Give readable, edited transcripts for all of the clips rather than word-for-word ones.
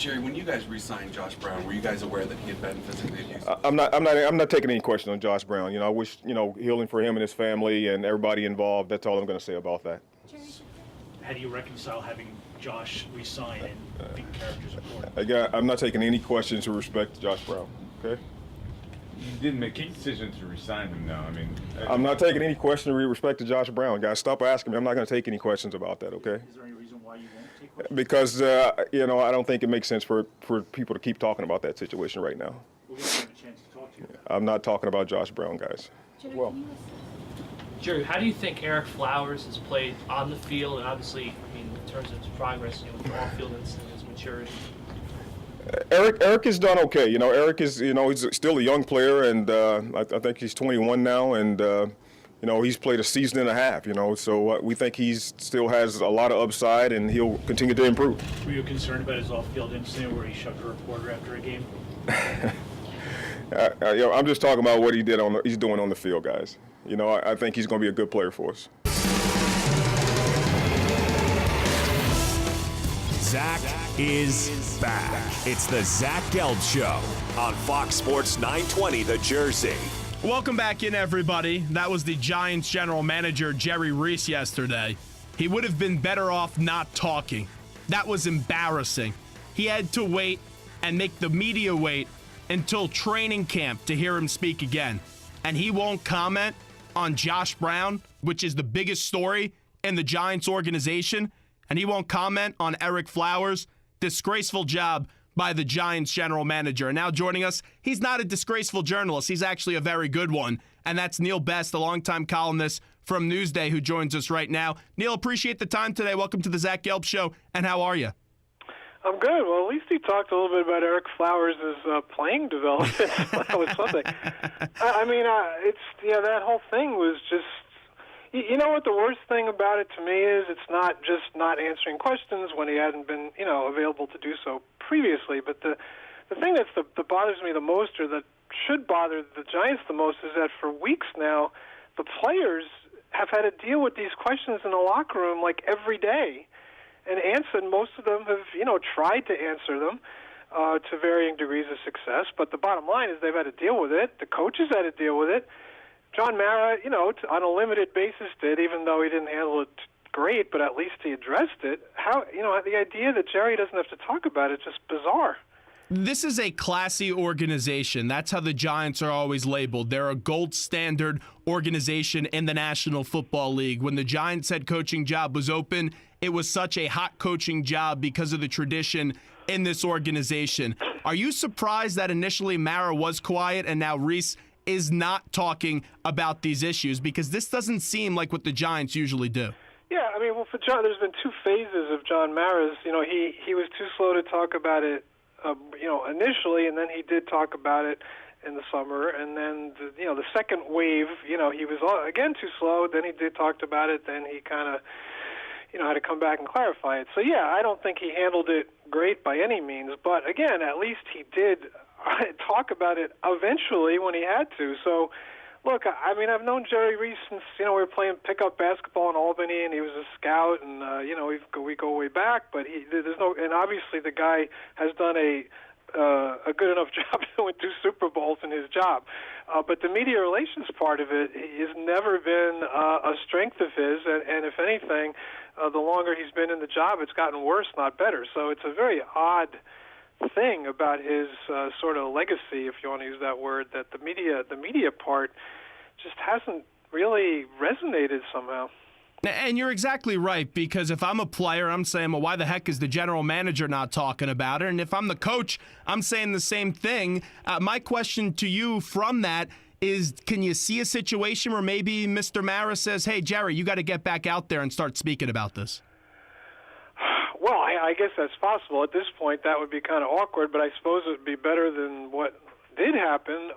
Jerry, when you guys re-signed Josh Brown, were you guys aware that he had been physically abused? I'm not taking any question on Josh Brown. I wish healing for him and his family and everybody involved. That's all I'm going to say about that. How do you reconcile having Josh resign and think character's important? Again, I'm not taking any questions with respect to Josh Brown. Okay. You didn't make a decision to resign him, though. I'm not taking any question with respect to Josh Brown. Guys, stop asking me. I'm not going to take any questions about that. Okay. Is there any reason why you won't take questions? Because I don't think it makes sense for people to keep talking about that situation right now. We're going to have a chance to talk to you. I'm not talking about Josh Brown, guys. Jerry, how do you think Eric Flowers has played on the field, and obviously, in terms of his progress, with the off-field and his maturity? Eric has done okay. Eric is, he's still a young player, and I think he's 21 now, and he's played a season and a half. So we think he still has a lot of upside, and he'll continue to improve. Were you concerned about his off-field incident where he shoved a reporter after a game? I'm just talking about what he's doing on the field, guys. I think he's going to be a good player for us. Zach is back. It's the Zach Gelb Show on Fox Sports 920 The Jersey. Welcome back in, everybody. That was the Giants general manager, Jerry Reese, yesterday. He would have been better off not talking. That was embarrassing. He had to wait and make the media wait until training camp to hear him speak again. And he won't comment on Josh Brown, which is the biggest story in the Giants organization. And he won't comment on Eric Flowers. Disgraceful job by the Giants general manager. And now joining us, he's not a disgraceful journalist. He's actually a very good one. And that's Neil Best, a longtime columnist from Newsday, who joins us right now. Neil, appreciate the time today. Welcome to the Zach Gelb Show. And how are you? I'm good. Well, at least he talked a little bit about Eric Flowers' playing development. That was something. That whole thing was just. You know what the worst thing about it to me is? It's not just not answering questions when he hadn't been, available to do so previously. But the thing that bothers me the most, or that should bother the Giants the most, is that for weeks now, the players have had to deal with these questions in the locker room like every day, and most of them have, tried to answer them to varying degrees of success. But the bottom line is they've had to deal with it. The coaches had to deal with it. John Mara, on a limited basis did, even though he didn't handle it great, but at least he addressed it. The idea that Jerry doesn't have to talk about it is just bizarre. This is a classy organization. That's how the Giants are always labeled. They're a gold standard organization in the National Football League. When the Giants head coaching job was open, it was such a hot coaching job because of the tradition in this organization. Are you surprised that initially Mara was quiet and now Reese is not talking about these issues? Because this doesn't seem like what the Giants usually do. Yeah, for John, there's been two phases of John Mara's. He was too slow to talk about it, initially, and then he did talk about it in the summer. And then, the second wave, he was again too slow. Then he did talk about it. Then he kind of, had to come back and clarify it. So, yeah, I don't think he handled it great by any means. But, again, at least he did talk about it eventually when he had to. So, look, I've known Jerry Reese since, we were playing pickup basketball in Albany, and he was a scout, and, we go way back, but and obviously the guy has done a good enough job to win 2 Super Bowls in his job. But the media relations part of it has never been a strength of his, and if anything, the longer he's been in the job, it's gotten worse, not better. So it's a very odd thing about his sort of legacy, if you want to use that word, that the media part just hasn't really resonated somehow. And you're exactly right, because if I'm a player, I'm saying, well, why the heck is the general manager not talking about it? And if I'm the coach, I'm saying the same thing. My question to you from that is, can you see a situation where maybe Mr. Mara says, hey, Jerry, you got to get back out there and start speaking about this? Well, I guess that's possible. At this point, that would be kind of awkward, but I suppose it would be better than what did happen.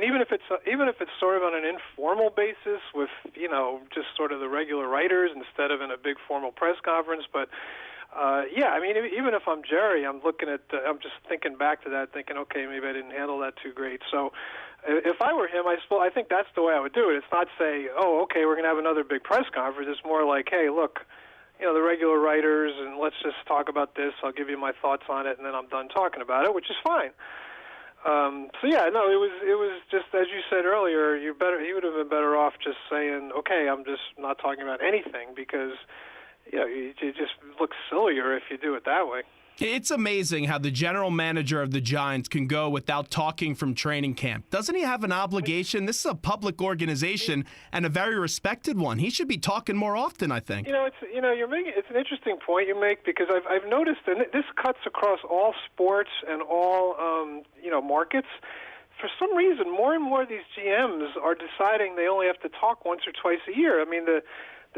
Even if it's sort of on an informal basis with, just sort of the regular writers instead of in a big formal press conference. But, even if I'm Jerry, I'm just thinking back to that, thinking, okay, maybe I didn't handle that too great. So if I were him, I think that's the way I would do it. It's not say, oh, okay, we're going to have another big press conference. It's more like, hey, look, the regular writers, and let's just talk about this. I'll give you my thoughts on it, and then I'm done talking about it, which is fine. It was just as you said earlier. He would have been better off just saying, "Okay, I'm just not talking about anything," because you just look sillier if you do it that way. It's amazing how the general manager of the Giants can go without talking from training camp. Doesn't he have an obligation? This is a public organization and a very respected one. He should be talking more often, I think. It's an interesting point you make, because I've noticed, and this cuts across all sports and all markets. For some reason, more and more of these GMs are deciding they only have to talk once or twice a year. I mean, the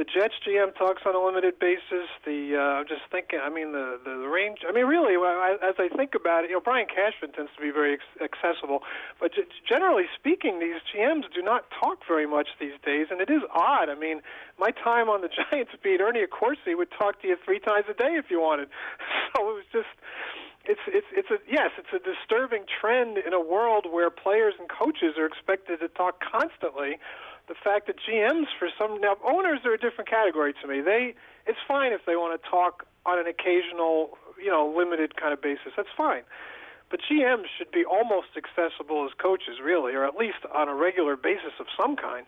Jets GM talks on a limited basis. I'm just thinking. I mean, the range. I mean, really, as I think about it, Brian Cashman tends to be very accessible, but generally speaking, these GMs do not talk very much these days, and it is odd. I mean, my time on the Giants beat, Ernie Accorsi would talk to you 3 times a day if you wanted. So it was just. It's a disturbing trend in a world where players and coaches are expected to talk constantly. The fact that GMs, now owners are a different category to me. It's fine if they want to talk on an occasional, limited kind of basis. That's fine. But GMs should be almost accessible as coaches, really, or at least on a regular basis of some kind.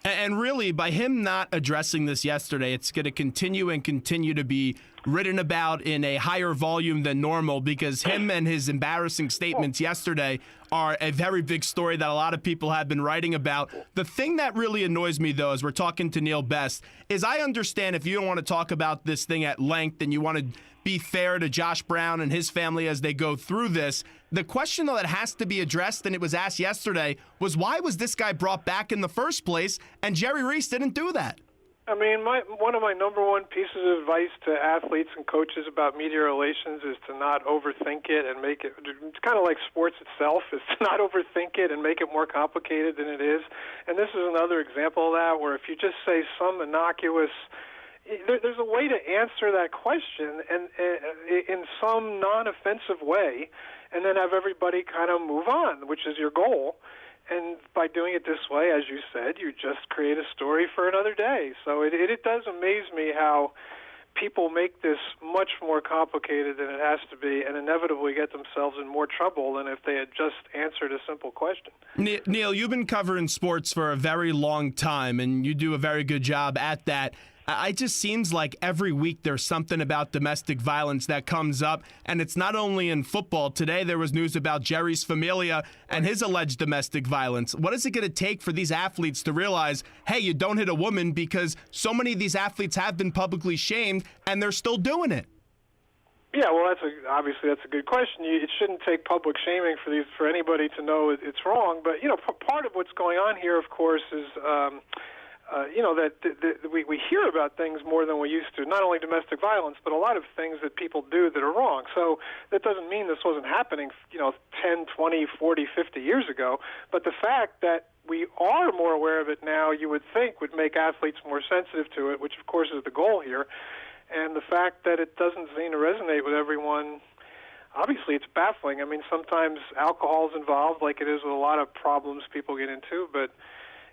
And really, by him not addressing this yesterday, it's going to continue to be written about in a higher volume than normal, because him and his embarrassing statements yesterday are a very big story that a lot of people have been writing about. The thing that really annoys me, though, as we're talking to Neil Best, is I understand if you don't want to talk about this thing at length and you want to be fair to Josh Brown and his family as they go through this. The question, though, that has to be addressed, and it was asked yesterday, was why was this guy brought back in the first place? And Jerry Reese didn't do that. I mean, one of my number one pieces of advice to athletes and coaches about media relations is to not overthink it and make it. It's kind of like sports itself, is to not overthink it and make it more complicated than it is. And this is another example of that, where if you just say some innocuous. There's a way to answer that question and in some non-offensive way, and then have everybody kind of move on, which is your goal. And by doing it this way, as you said, you just create a story for another day. So it does amaze me how people make this much more complicated than it has to be, and inevitably get themselves in more trouble than if they had just answered a simple question. Neil, you've been covering sports for a very long time, and you do a very good job at that. It just seems like every week there's something about domestic violence that comes up, and it's not only in football. Today there was news about Jerry's Familia and his alleged domestic violence. What is it going to take for these athletes to realize, hey, you don't hit a woman, because so many of these athletes have been publicly shamed, and they're still doing it? Yeah, well, obviously that's a good question. It shouldn't take public shaming for anybody to know it's wrong. But part of what's going on here, of course, is that we hear about things more than we used to. Not only domestic violence, but a lot of things that people do that are wrong. So that doesn't mean this wasn't happening, 10, 20, 40, 50 years ago. But the fact that we are more aware of it now, you would think, would make athletes more sensitive to it, which of course is the goal here. And the fact that it doesn't seem to resonate with everyone, obviously it's baffling. I mean, sometimes alcohol is involved, like it is with a lot of problems people get into, but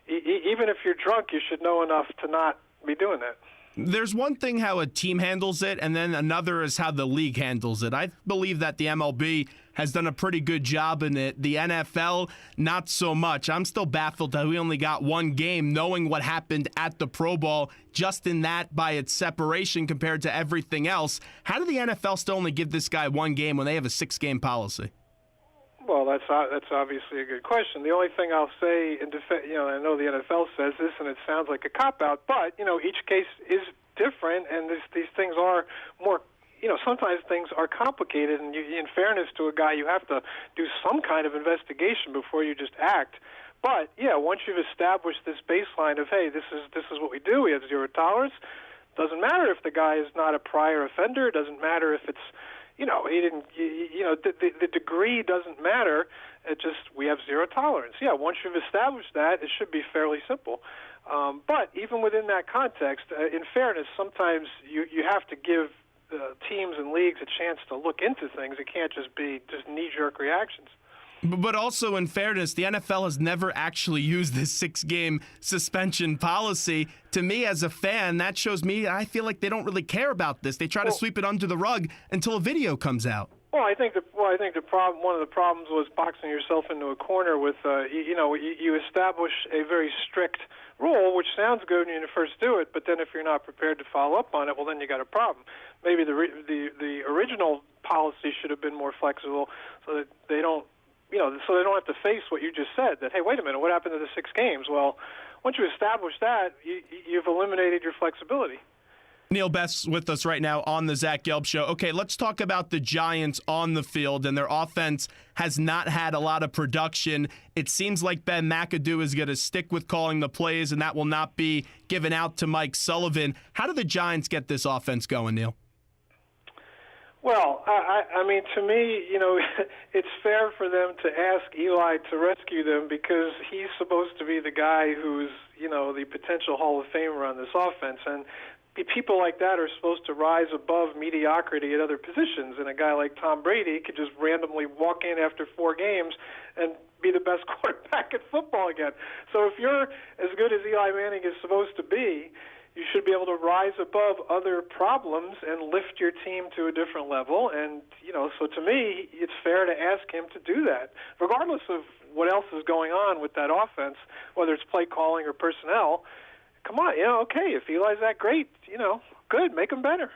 even if you're drunk, you should know enough to not be doing that. There's one thing how a team handles it, and then another is how the league handles it. I believe that the MLB has done a pretty good job in it. The NFL, not so much. I'm still baffled that we only got one game, knowing what happened at the Pro Bowl, just in that by its separation compared to everything else. How did the NFL still only give this guy one game when they have a 6-game policy? Well, that's obviously a good question. The only thing I'll say in defense, I know the NFL says this, and it sounds like a cop-out, but each case is different, and these things are more. Sometimes things are complicated, and in fairness to a guy, you have to do some kind of investigation before you just act. But yeah, once you've established this baseline of, hey, this is what we do, we have zero tolerance. Doesn't matter if the guy is not a prior offender. It doesn't matter if it's. He didn't. The degree doesn't matter. It just we have zero tolerance. Yeah, once you've established that, it should be fairly simple. But even within that context, in fairness, sometimes you have to give teams and leagues a chance to look into things. It can't just be knee-jerk reactions. But also, in fairness, the NFL has never actually used this 6-game suspension policy. To me, as a fan, that shows me I feel like they don't really care about this. They try to sweep it under the rug until a video comes out. Well, I think the problem. One of the problems was boxing yourself into a corner with, you establish a very strict rule, which sounds good when you first do it, but then if you're not prepared to follow up on it, well, then you got a problem. Maybe the original policy should have been more flexible, so that they don't, so they don't have to face what you just said. That, hey, wait a minute, what happened to the 6 games? Well, once you establish that, you've eliminated your flexibility. Neil Best's with us right now on the Zach Gelb Show. Okay, let's talk about the Giants on the field, and their offense has not had a lot of production. It seems like Ben McAdoo is going to stick with calling the plays, and that will not be given out to Mike Sullivan. How do the Giants get this offense going, Neil? Well, I mean, to me, it's fair for them to ask Eli to rescue them because he's supposed to be the guy who's, the potential Hall of Famer on this offense. And people like that are supposed to rise above mediocrity at other positions, and a guy like Tom Brady could just randomly walk in after 4 games and be the best quarterback at football again. So if you're as good as Eli Manning is supposed to be, you should be able to rise above other problems and lift your team to a different level. And, so to me, it's fair to ask him to do that, regardless of what else is going on with that offense, whether it's play calling or personnel. Come on, okay, if Eli's that great, good, make him better.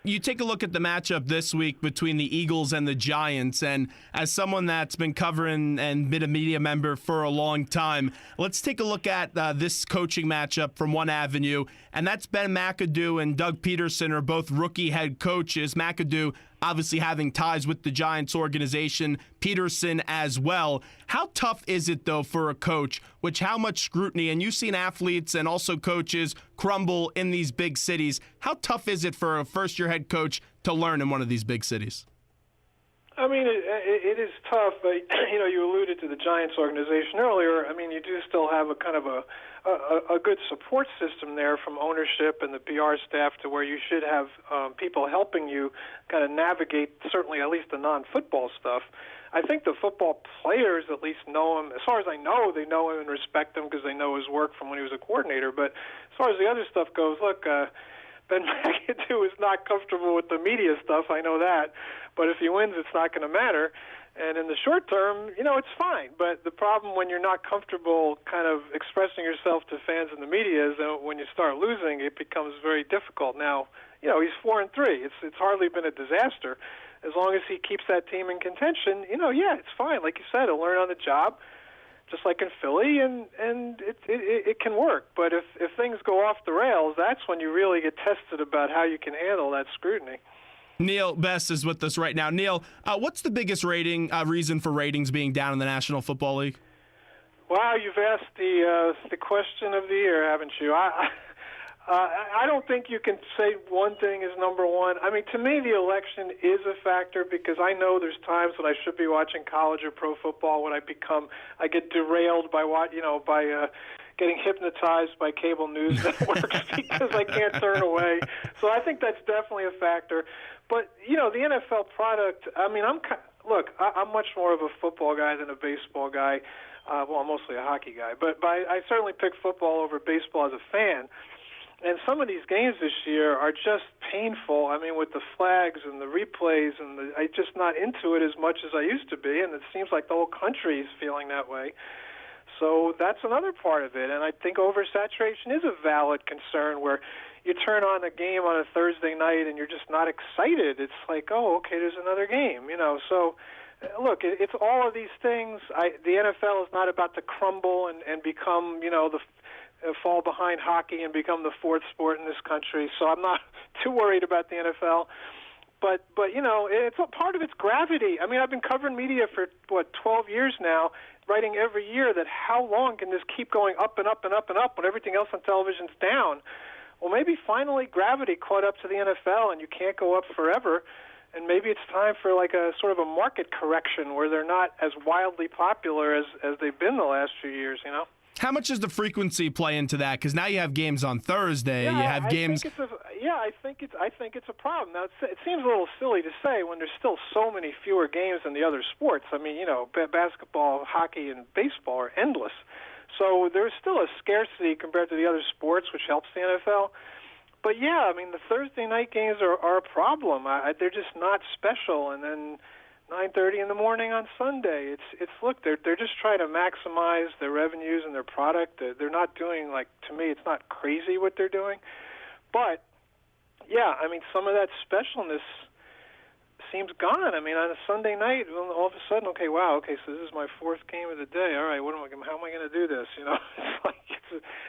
You take a look at the matchup this week between the Eagles and the Giants, and as someone that's been covering and been a media member for a long time, let's take a look at this coaching matchup from one avenue, and that's Ben McAdoo and Doug Peterson are both rookie head coaches. McAdoo obviously having ties with the Giants organization, Peterson as well. How tough is it, though, for a coach, how much scrutiny, and you've seen athletes and also coaches crumble in these big cities. How tough is it for a first-year head coach to learn in one of these big cities? I mean, it is tough, but, you alluded to the Giants organization earlier. I mean, you do still have a kind of a good support system there from ownership and the PR staff to where you should have people helping you kind of navigate, certainly at least the non-football stuff. I think the football players at least know him. As far as I know, they know him and respect him because they know his work from when he was a coordinator. But as far as the other stuff goes, look, Ben McAdoo is not comfortable with the media stuff. I know that. But if he wins, it's not going to matter. And in the short term, it's fine. But the problem when you're not comfortable kind of expressing yourself to fans and the media is that when you start losing, it becomes very difficult. Now, he's 4-3. It's hardly been a disaster. As long as he keeps that team in contention, it's fine. Like you said, he'll learn on the job, just like in Philly, and it can work. But if things go off the rails, that's when you really get tested about how you can handle that scrutiny. Neil Best is with us right now. Neil, what's the biggest reason for ratings being down in the National Football League? Wow, you've asked the question of the year, haven't you? I don't think you can say one thing is number one. I mean, to me, the election is a factor because I know there's times when I should be watching college or pro football when I get derailed by getting hypnotized by cable news networks because I can't turn away. So I think that's definitely a factor. But, the NFL product, I mean, I'm much more of a football guy than a baseball guy. I'm mostly a hockey guy. But I certainly pick football over baseball as a fan. And some of these games this year are just painful. I mean, with the flags and the replays, and I'm just not into it as much as I used to be, and it seems like the whole country is feeling that way. So that's another part of it. And I think oversaturation is a valid concern where you turn on a game on a Thursday night and you're just not excited. It's like, oh, okay, there's another game, So, look, it's all of these things. The NFL is not about to crumble and become, fall behind hockey and become the 4th sport in this country. So I'm not too worried about the NFL. But it's a part of its gravity. I mean, I've been covering media for 12 years now, writing every year that how long can this keep going up and up and up and up when everything else on television's down? Well, maybe finally gravity caught up to the NFL and you can't go up forever. And maybe it's time for like a sort of a market correction where they're not as wildly popular as they've been the last few years, How much does the frequency play into that? Because now you have games on Thursday. Yeah, you have games. I think it's a problem. Now it seems a little silly to say when there's still so many fewer games than the other sports. I mean, basketball, hockey, and baseball are endless. So there's still a scarcity compared to the other sports, which helps the NFL. But yeah, I mean, the Thursday night games are a problem. They're just not special. And then 9:30 in the morning on Sunday. They're just trying to maximize their revenues and their product. They're not doing, like, to me, it's not crazy what they're doing. But yeah, I mean, some of that specialness seems gone. I mean, on a Sunday night, all of a sudden, so this is my fourth game of the day. All right, how am I going to do this?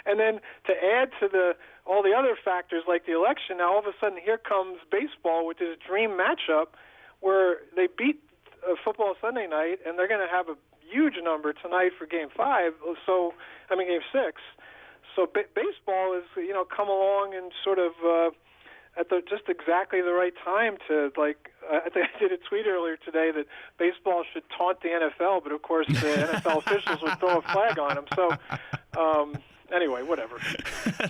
And then to add to all the other factors like the election, now all of a sudden here comes baseball with this dream matchup where they beat football Sunday night, and they're going to have a huge number tonight for Game 5. Game 6. So baseball is, come along and sort of at just exactly the right time to, like, I think I did a tweet earlier today that baseball should taunt the NFL, but of course the NFL officials would throw a flag on them. So anyway, whatever.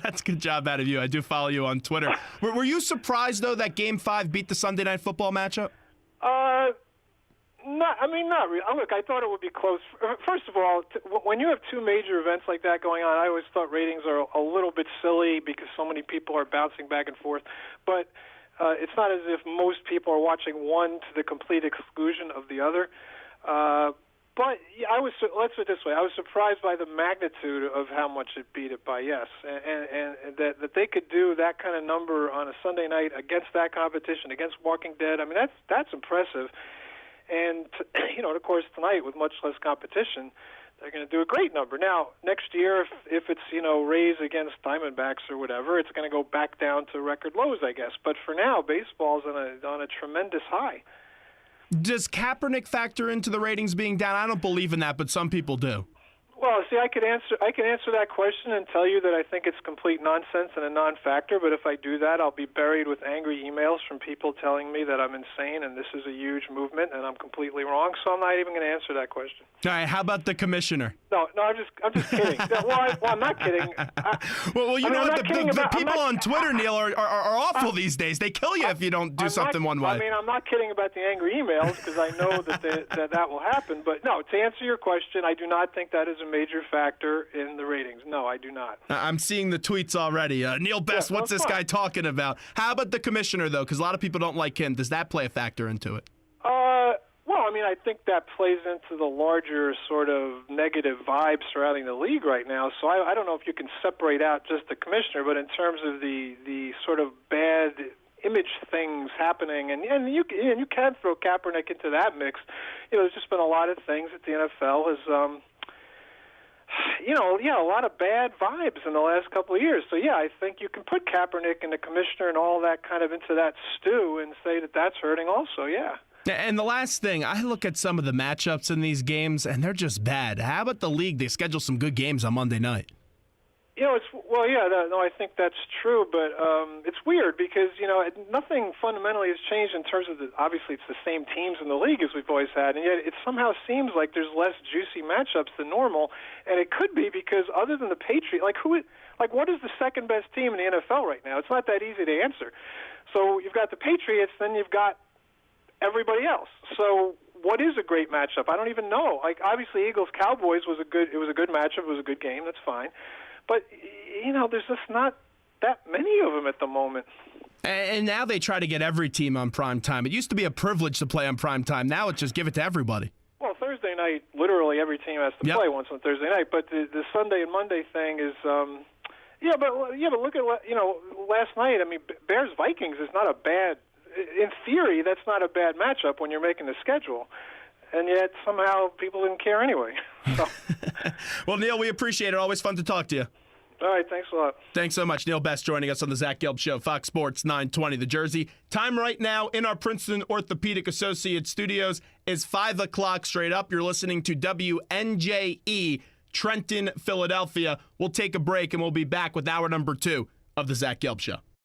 That's a good job out of you. I do follow you on Twitter. Were you surprised, though, that Game 5 beat the Sunday Night Football matchup? Not really. Look, I thought it would be close. First of all, when you have two major events like that going on, I always thought ratings are a little bit silly because so many people are bouncing back and forth. But it's not as if most people are watching one to the complete exclusion of the other. But let's put it this way, I was surprised by the magnitude of how much it beat it by, yes. And that they could do that kind of number on a Sunday night against that competition, against Walking Dead. I mean, that's impressive. And, of course, tonight, with much less competition, they're going to do a great number. Now, next year, if it's, Rays against Diamondbacks or whatever, it's going to go back down to record lows, I guess. But for now, baseball's on a tremendous high. Does Kaepernick factor into the ratings being down? I don't believe in that, but some people do. Well, see, I can answer that question and tell you that I think it's complete nonsense and a non-factor, but if I do that, I'll be buried with angry emails from people telling me that I'm insane and this is a huge movement and I'm completely wrong, so I'm not even going to answer that question. All right, how about the commissioner? No, I'm just kidding. I'm not kidding. The people on Twitter, Neil, are awful these days. They kill you if you don't do something one way. I mean, I'm not kidding about the angry emails because I know that will happen, but no, to answer your question, I do not think that is a major factor in the ratings. No, I do not. I'm seeing the tweets already. Neil Best, what's this guy talking about? How about the commissioner, though? Because a lot of people don't like him. Does that play a factor into it? Well, I mean, I think that plays into the larger sort of negative vibe surrounding the league right now. So I don't know if you can separate out just the commissioner, but in terms of the sort of bad image things happening, and you can throw Kaepernick into that mix. There's just been a lot of things that the NFL has. A lot of bad vibes in the last couple of years. So, yeah, I think you can put Kaepernick and the commissioner and all that kind of into that stew and say that that's hurting also, yeah. And the last thing, I look at some of the matchups in these games, and they're just bad. How about the league? They schedule some good games on Monday night. I think that's true, but it's weird because, nothing fundamentally has changed in terms of obviously it's the same teams in the league as we've always had, and yet it somehow seems like there's less juicy matchups than normal, and it could be because other than the Patriots, what is the second best team in the NFL right now? It's not that easy to answer. So you've got the Patriots, then you've got everybody else. So what is a great matchup? I don't even know. Like, obviously Eagles-Cowboys was a good matchup, it was a good game, that's fine. But, there's just not that many of them at the moment. And now they try to get every team on prime time. It used to be a privilege to play on prime time. Now it's just give it to everybody. Well, Thursday night, literally every team has to play once on Thursday night. But the Sunday and Monday thing is, but look at, last night. I mean, Bears-Vikings is not a bad, in theory, that's not a bad matchup when you're making the schedule. And yet somehow people didn't care anyway. So. Well, Neil, we appreciate it. Always fun to talk to you. All right, thanks a lot. Thanks so much. Neil Best joining us on the Zach Gelb Show, Fox Sports 920 The Jersey. Time right now in our Princeton Orthopedic Associates studios is 5 o'clock straight up. You're listening to WNJE, Trenton, Philadelphia. We'll take a break and we'll be back with hour number 2 of the Zach Gelb Show.